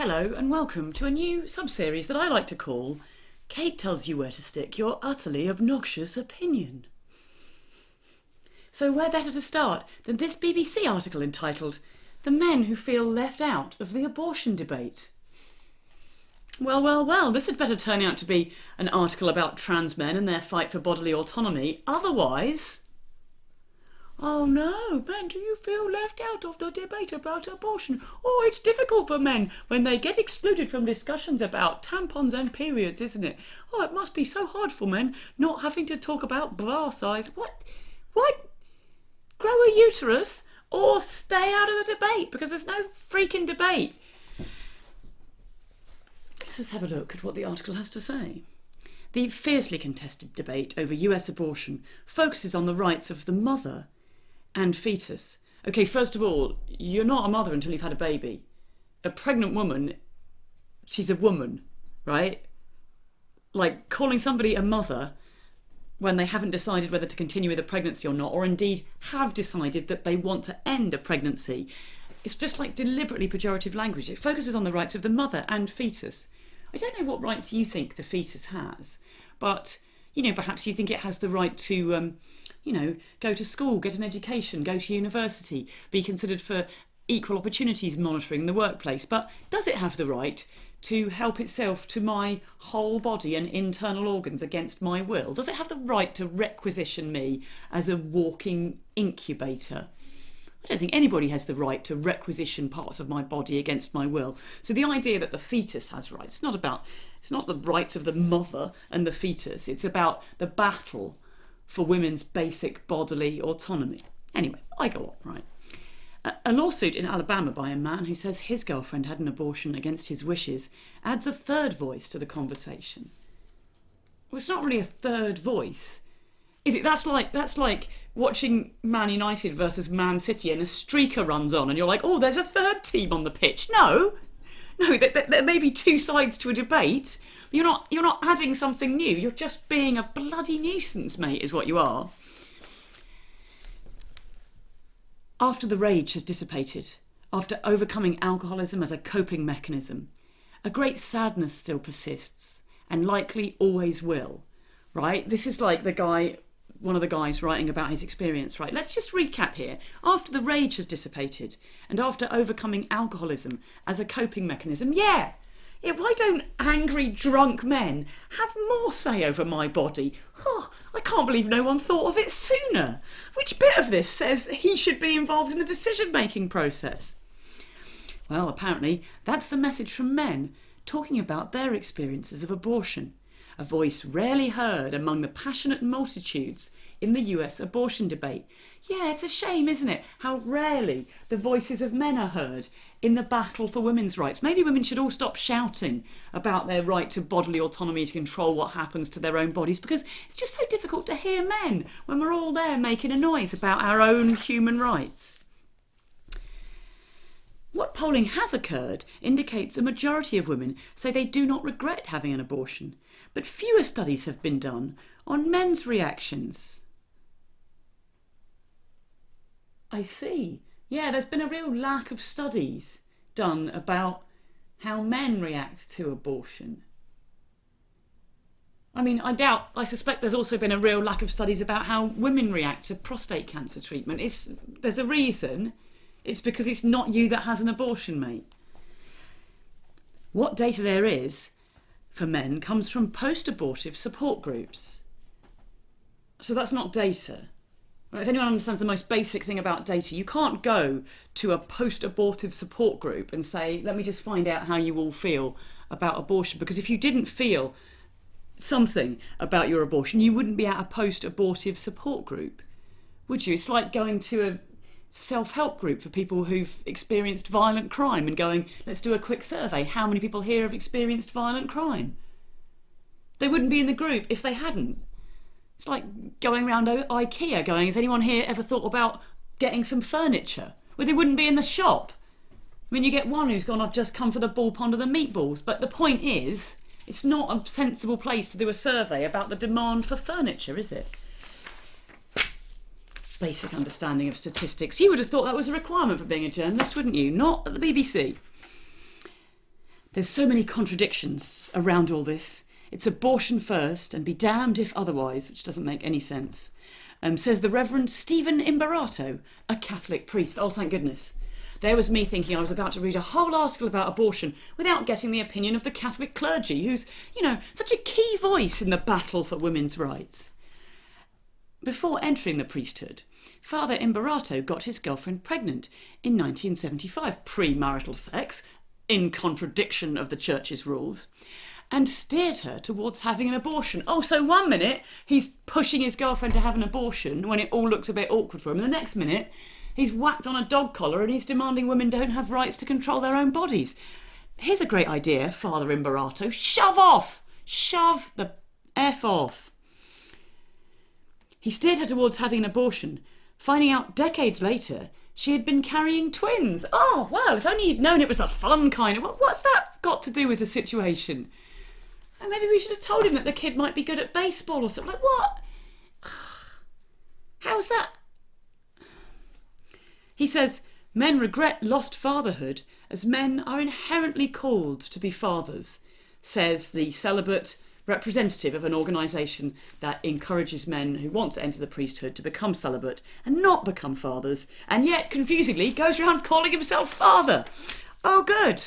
Hello and welcome to a new sub-series that I like to call Kate Tells You Where to Stick Your Utterly Obnoxious Opinion. So where better to start than this BBC article entitled The Men Who Feel Left Out of the Abortion Debate. Well, this had better turn out to be an article about trans men and their fight for bodily autonomy. Otherwise... Oh no, men, do you feel left out of the debate about abortion? Oh, it's difficult for men when they get excluded from discussions about tampons and periods, isn't it? Oh, it must be so hard for men not having to talk about bra size. What? Grow a uterus or stay out of the debate because there's no freaking debate. Let's just have a look at what the article has to say. The fiercely contested debate over US abortion focuses on the rights of the mother and fetus. Okay, first of all, you're not a mother until you've had a baby. A pregnant woman, she's a woman, right? Like, calling somebody a mother when they haven't decided whether to continue with a pregnancy or not, or indeed have decided that they want to end a pregnancy, it's just like deliberately pejorative language. It focuses on the rights of the mother and fetus. I don't know what rights you think the fetus has, but, you know, perhaps you think it has the right to, go to school, get an education, go to university, be considered for equal opportunities monitoring in the workplace. But does it have the right to help itself to my whole body and internal organs against my will? Does it have the right to requisition me as a walking incubator? I don't think anybody has the right to requisition parts of my body against my will. So the idea that the fetus has rights, it's not the rights of the mother and the fetus. It's about the battle for women's basic bodily autonomy. Anyway, I go on, right. A lawsuit in Alabama by a man who says his girlfriend had an abortion against his wishes adds a third voice to the conversation. Well, it's not really a third voice, is it? That's like watching Man United versus Man City and a streaker runs on and you're like, oh, there's a third team on the pitch. No, there may be two sides to a debate. You're not adding something new. You're just being a bloody nuisance, mate, is what you are. After the rage has dissipated, after overcoming alcoholism as a coping mechanism, a great sadness still persists and likely always will, right? This is like one of the guys writing about his experience, right? Let's just recap here. After the rage has dissipated and after overcoming alcoholism as a coping mechanism, yeah, why don't angry, drunk men have more say over my body? Oh, I can't believe no one thought of it sooner. Which bit of this says he should be involved in the decision-making process? Well, apparently that's the message from men talking about their experiences of abortion, a voice rarely heard among the passionate multitudes in the US abortion debate. Yeah, it's a shame, isn't it, how rarely the voices of men are heard in the battle for women's rights. Maybe women should all stop shouting about their right to bodily autonomy to control what happens to their own bodies, because it's just so difficult to hear men when we're all there making a noise about our own human rights. What polling has occurred indicates a majority of women say they do not regret having an abortion, but fewer studies have been done on men's reactions. I see. Yeah, there's been a real lack of studies done about how men react to abortion. I mean, I suspect there's also been a real lack of studies about how women react to prostate cancer treatment. There's a reason. It's because it's not you that has an abortion, mate. What data there is for men comes from post-abortive support groups. So that's not data. If anyone understands the most basic thing about data, you can't go to a post-abortive support group and say, let me just find out how you all feel about abortion. Because if you didn't feel something about your abortion, you wouldn't be at a post-abortive support group, would you? It's like going to a self-help group for people who've experienced violent crime and going, let's do a quick survey. How many people here have experienced violent crime? They wouldn't be in the group if they hadn't. It's like going around IKEA going, has anyone here ever thought about getting some furniture? Well, they wouldn't be in the shop. I mean, you get one who's gone, I've just come for the ball pond and the meatballs. But the point is, it's not a sensible place to do a survey about the demand for furniture, is it? Basic understanding of statistics. You would have thought that was a requirement for being a journalist, wouldn't you? Not at the BBC. There's so many contradictions around all this. It's abortion first and be damned if otherwise, which doesn't make any sense. Says the Reverend Stephen Imbarato, a Catholic priest. Oh, thank goodness. There was me thinking I was about to read a whole article about abortion without getting the opinion of the Catholic clergy, who's, such a key voice in the battle for women's rights. Before entering the priesthood, Father Imbarato got his girlfriend pregnant in 1975, pre-marital sex, in contradiction of the church's rules, and steered her towards having an abortion. Oh, so 1 minute he's pushing his girlfriend to have an abortion when it all looks a bit awkward for him, and the next minute he's whacked on a dog collar and he's demanding women don't have rights to control their own bodies. Here's a great idea, Father Imbarato. Shove off! Shove the F off. He steered her towards having an abortion, finding out decades later she had been carrying twins. Oh, well, if only you'd known it was the fun kind of... What's that got to do with the situation? And maybe we should have told him that the kid might be good at baseball or something. Like, what? How's that? He says, men regret lost fatherhood as men are inherently called to be fathers, says the celibate representative of an organisation that encourages men who want to enter the priesthood to become celibate and not become fathers, and yet, confusingly, goes around calling himself father. Oh, good.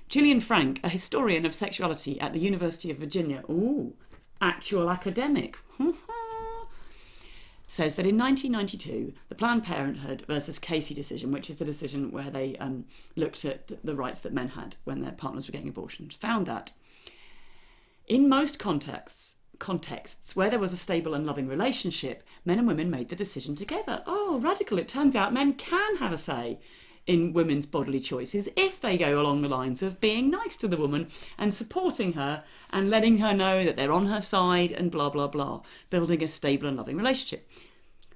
Gillian Frank, a historian of sexuality at the University of Virginia, ooh, actual academic, says that in 1992, the Planned Parenthood versus Casey decision, which is the decision where they looked at the rights that men had when their partners were getting abortions, found that in most contexts where there was a stable and loving relationship, men and women made the decision together. Oh, radical. It turns out men can have a say in women's bodily choices if they go along the lines of being nice to the woman and supporting her and letting her know that they're on her side and blah, blah, blah, building a stable and loving relationship.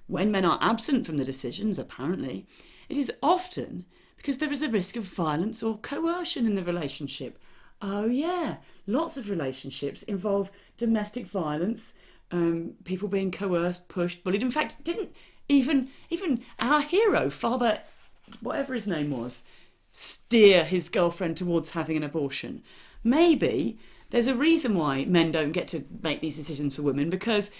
When men are absent from the decisions, apparently, it is often because there is a risk of violence or coercion in the relationship. Oh yeah, lots of relationships involve domestic violence, people being coerced, pushed, bullied. In fact, didn't even our hero, Father, whatever his name was, steer his girlfriend towards having an abortion? Maybe there's a reason why men don't get to make these decisions for women, because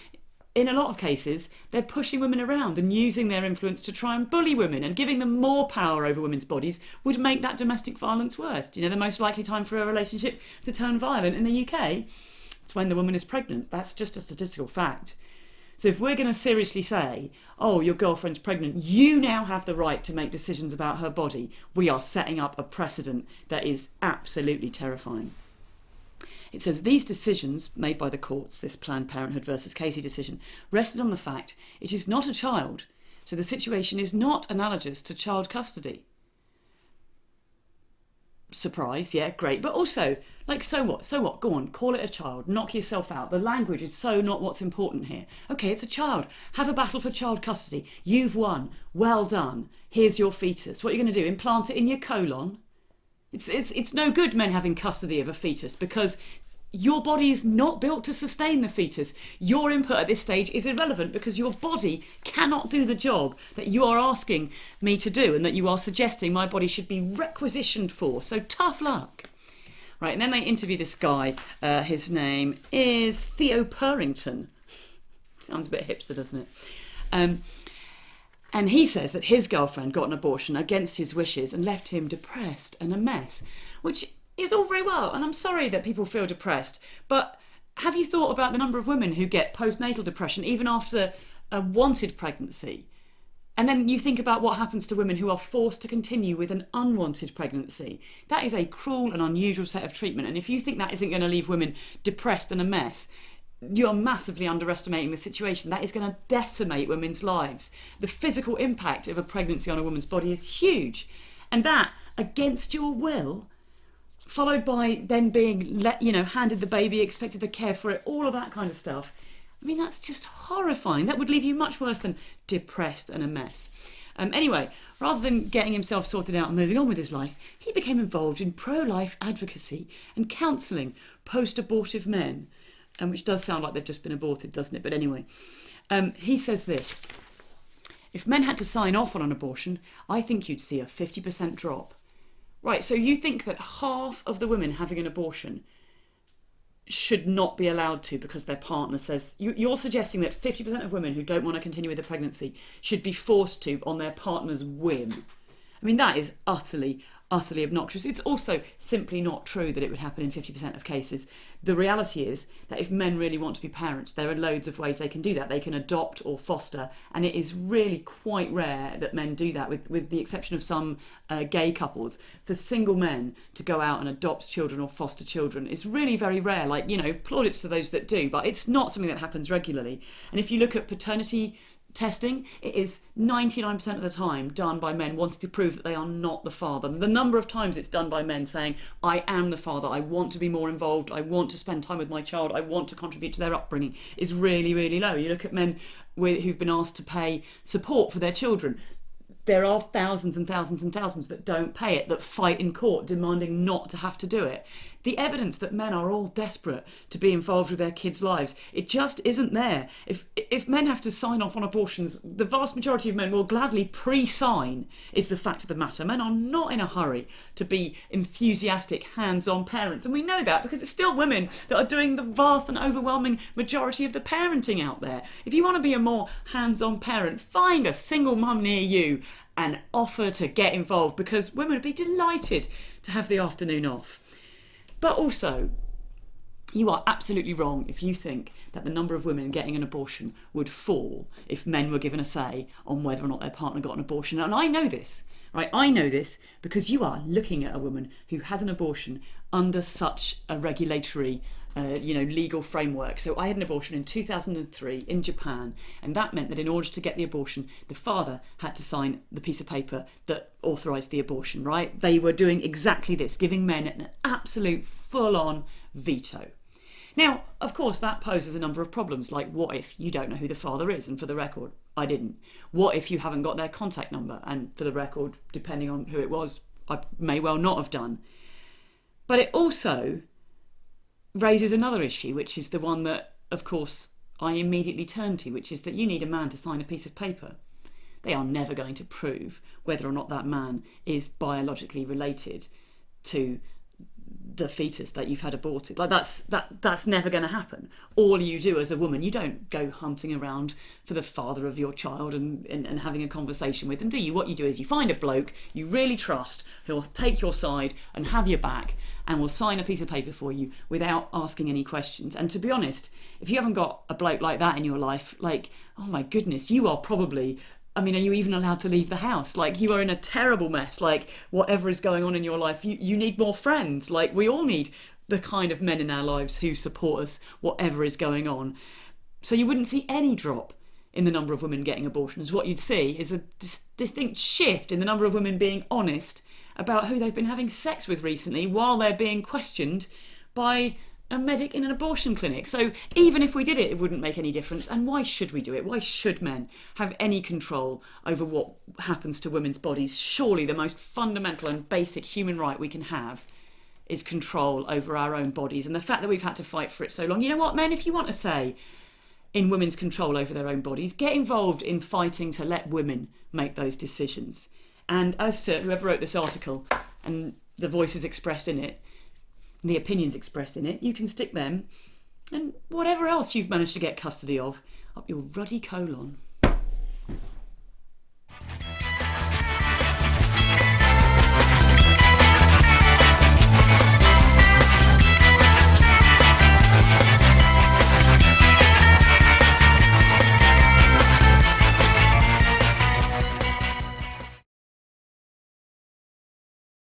in a lot of cases, they're pushing women around and using their influence to try and bully women, and giving them more power over women's bodies would make that domestic violence worse. You know, the most likely time for a relationship to turn violent in the UK, it's when the woman is pregnant. That's just a statistical fact. So if we're going to seriously say, oh, your girlfriend's pregnant, you now have the right to make decisions about her body, we are setting up a precedent that is absolutely terrifying. It says these decisions made by the courts, this Planned Parenthood versus Casey decision, rested on the fact it is not a child, so the situation is not analogous to child custody. Surprise, yeah, great. But also, like, so what? Go on, call it a child, knock yourself out. The language is so not what's important here. Okay, it's a child. Have a battle for child custody. You've won. Well done. Here's your fetus. What are you going to do? Implant it in your colon? It's no good men having custody of a fetus, because your body is not built to sustain the fetus. Your input at this stage is irrelevant because your body cannot do the job that you are asking me to do and that you are suggesting my body should be requisitioned for. So tough luck. Right, and then they interview this guy. His name is Theo Purrington. Sounds a bit hipster, doesn't it? And he says that his girlfriend got an abortion against his wishes and left him depressed and a mess, which is all very well. And I'm sorry that people feel depressed, but have you thought about the number of women who get postnatal depression even after a wanted pregnancy? And then you think about what happens to women who are forced to continue with an unwanted pregnancy. That is a cruel and unusual set of treatment. And if you think that isn't going to leave women depressed and a mess, you are massively underestimating the situation. That is going to decimate women's lives. The physical impact of a pregnancy on a woman's body is huge. And that, against your will, followed by then being handed the baby, expected to care for it, all of that kind of stuff. I mean, that's just horrifying. That would leave you much worse than depressed and a mess. Anyway, rather than getting himself sorted out and moving on with his life, he became involved in pro-life advocacy and counselling post-abortive men, which does sound like they've just been aborted, doesn't it? But anyway, he says this: if men had to sign off on an abortion, I think you'd see a 50% drop. Right, so you think that half of the women having an abortion should not be allowed to because their partner says... You're suggesting that 50% of women who don't want to continue with a pregnancy should be forced to on their partner's whim. I mean, that is utterly obnoxious. It's also simply not true that it would happen in 50% of cases. The reality is that if men really want to be parents, there are loads of ways they can do that. They can adopt or foster, and it is really quite rare that men do that, with the exception of some gay couples. For single men to go out and adopt children or foster children is really very rare. Like, plaudits to those that do, but it's not something that happens regularly. And if you look at paternity testing, it is 99% of the time done by men wanting to prove that they are not the father. The number of times it's done by men saying, I am the father, I want to be more involved, I want to spend time with my child, I want to contribute to their upbringing, is really, really low. You look at men who've been asked to pay support for their children. There are thousands and thousands and thousands that don't pay it, that fight in court demanding not to have to do it. The evidence that men are all desperate to be involved with their kids' lives, it just isn't there. If men have to sign off on abortions, the vast majority of men will gladly pre-sign, is the fact of the matter. Men are not in a hurry to be enthusiastic, hands-on parents. And we know that because it's still women that are doing the vast and overwhelming majority of the parenting out there. If you want to be a more hands-on parent, find a single mum near you and offer to get involved, because women would be delighted to have the afternoon off. But also, you are absolutely wrong if you think that the number of women getting an abortion would fall if men were given a say on whether or not their partner got an abortion. And I know this, right? I know this because you are looking at a woman who had an abortion under such a regulatory legal framework. So I had an abortion in 2003 in Japan, and that meant that in order to get the abortion, the father had to sign the piece of paper that authorised the abortion, right? They were doing exactly this, giving men an absolute full-on veto. Now, of course, that poses a number of problems, like what if you don't know who the father is? And for the record, I didn't. What if you haven't got their contact number? And for the record, depending on who it was, I may well not have done. But it also raises another issue, which is the one that, of course, I immediately turn to, which is that you need a man to sign a piece of paper. They are never going to prove whether or not that man is biologically related to the fetus that you've had aborted. Like that's never going to happen. All you do as a woman, you don't go hunting around for the father of your child and having a conversation with them, do you? What you do is you find a bloke you really trust who'll take your side and have your back and will sign a piece of paper for you without asking any questions. And to be honest, if you haven't got a bloke like that in your life, like, oh my goodness, you are probably... I mean, are you even allowed to leave the house? Like, you are in a terrible mess. Like, whatever is going on in your life, you need more friends. Like, we all need the kind of men in our lives who support us, whatever is going on. So you wouldn't see any drop in the number of women getting abortions. What you'd see is a distinct shift in the number of women being honest about who they've been having sex with recently while they're being questioned by a medic in an abortion clinic. So even if we did it, it wouldn't make any difference. And why should we do it? Why should men have any control over what happens to women's bodies? Surely the most fundamental and basic human right we can have is control over our own bodies. And the fact that we've had to fight for it so long, you know what, men, if you want to say in women's control over their own bodies, get involved in fighting to let women make those decisions. And as to whoever wrote this article and the voices expressed in it, the opinions expressed in it, you can stick them and whatever else you've managed to get custody of up your ruddy colon.